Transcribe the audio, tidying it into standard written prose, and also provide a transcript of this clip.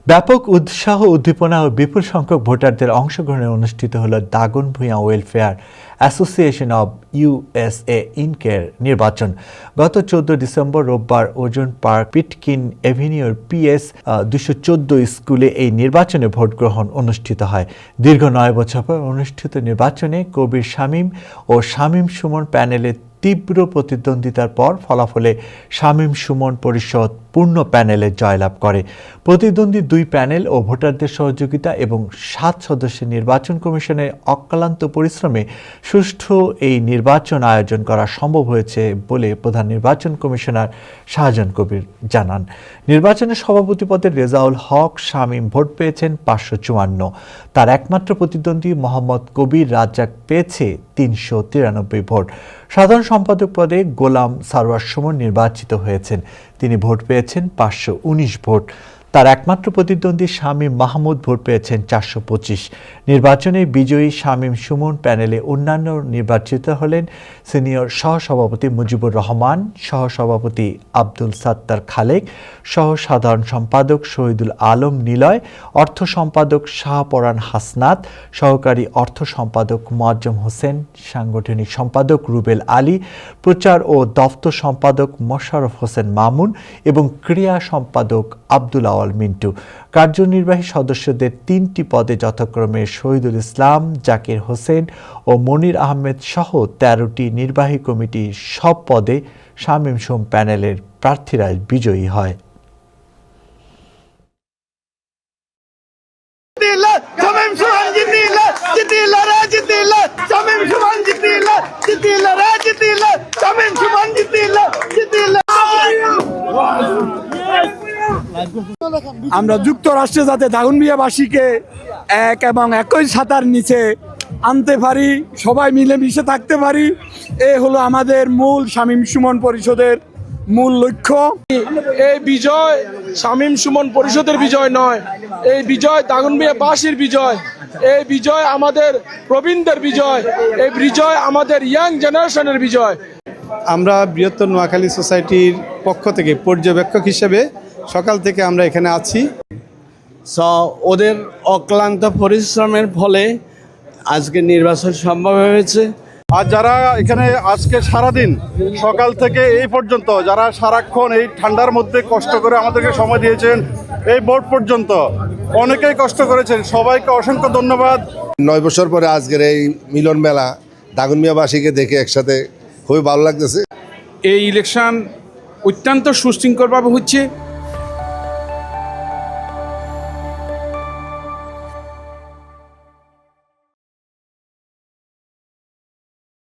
ব্যাপক উৎসাহ উদ্দীপনা ও বিপুল সংখ্যক ভোটারদের অংশগ্রহণে অনুষ্ঠিত হল Daganbhuiyan welfare association of USA ইনকের নির্বাচন। গত 14 ডিসেম্বর রোববার ওজন পার্ক পিটকিন এভিনিউর PS 214 স্কুলে এই নির্বাচনে ভোট গ্রহণ অনুষ্ঠিত হয়। দীর্ঘ 9 বছর পর অনুষ্ঠিত নির্বাচনে কবির শামীম ও শামীম সুমন প্যানেলের তীব্র প্রতিদ্বন্দ্বিতার পর ফলাফলে শামীম সুমন পরিষদ পূর্ণ প্যানেলে জয়লাভ করে। প্রতিদ্বন্দ্বী দুই প্যানেল ও ভোটারদের সহযোগিতা এবং 7 সদস্যের নির্বাচন কমিশনের অক্লান্ত পরিশ্রমে সুষ্ঠু এই নির্বাচন আয়োজন করা সম্ভব হয়েছে বলে প্রধান নির্বাচন কমিশনার শাহজাহান কবির জানান। নির্বাচনের সভাপতি পদে রেজাউল হক শামীম ভোট পেয়েছেন 554। তার একমাত্র প্রতিদ্বন্দ্বী মোহাম্মদ কবির রাজ্জাক পেয়েছে 393 ভোট। সাধারণ সম্পাদক পদে গোলাম সারওয়ার সুমন নির্বাচিত হয়েছেন। তিনি ভোট পেয়েছেন 519 ভোট। তার একমাত্র প্রতিদ্বন্দ্বী শামীম মাহমুদ ভোট পেয়েছেন 425। নির্বাচনে বিজয়ী শামীম সুমন প্যানেলে অন্যান্য নির্বাচিত হলেন সিনিয়র সহসভাপতি মুজিবুর রহমান, সহসভাপতি আব্দুল সাত্তার খালেক, সহ সাধারণ সম্পাদক শহীদুল আলম নিলয়, অর্থ সম্পাদক শাহপরান হাসনাত, সহকারী অর্থ সম্পাদক মোয়াজ্জম হোসেন, সাংগঠনিক সম্পাদক রুবেল আলী, প্রচার ও দফতর সম্পাদক মোশাররফ হোসেন মামুন এবং ক্রীড়া সম্পাদক আব্দুল আওয়াল মিন্টু। কার্যনির্বাহী সদস্যদের 3টি পদে যথাক্রমে শহীদুল ইসলাম, জাকির হোসেন ও মনির আহমেদ সহ 13টি নির্বাহী কমিটির সব পদে শামীম সুমন প্যানেলের প্রার্থীরা বিজয়ী হয়। আমরা যুক্তরাষ্ট্রে যাতে দাগনভূঞাবাসীকে এক এবং একই ছাতার নিচে আনতে পারি, সবাই মিলেমিশে থাকতে পারি, এ হলো আমাদের মূল শামীম সুমন পরিষদের মূল লক্ষ্য। এই বিজয় শামীম সুমন পরিষদের বিজয় নয়, এই বিজয় দাগনভূঞাবাসীর বিজয়, এই বিজয় আমাদের প্রবীণদের বিজয়, এই বিজয় আমাদের ইয়াং জেনারেশনের বিজয়। আমরা বৃহত্তর নোয়াখালী সোসাইটির পক্ষ থেকে পর্যবেক্ষক হিসেবে সকাল থেকে আমরা এখানে আছি। ওদের অক্লান্ত পরিশ্রমের ফলে আজকে নির্বাচন সম্ভব হয়েছে। আর যারা এখানে আজকে সারাদিন সকাল থেকে এই পর্যন্ত যারা সারাক্ষণ এই ঠান্ডার মধ্যে কষ্ট করে আমাদেরকে সময় দিয়েছেন এই ভোট পর্যন্ত, অনেকেই কষ্ট করেছেন, সবাইকে অসংখ্য ধন্যবাদ। 9 বছর পরে আজকের এই মিলন মেলা দাগনভূঞাবাসীকে দেখে একসাথে খুবই ভালো লাগতেছে। এই ইলেকশন অত্যন্ত সুশৃঙ্খলভাবে হচ্ছে।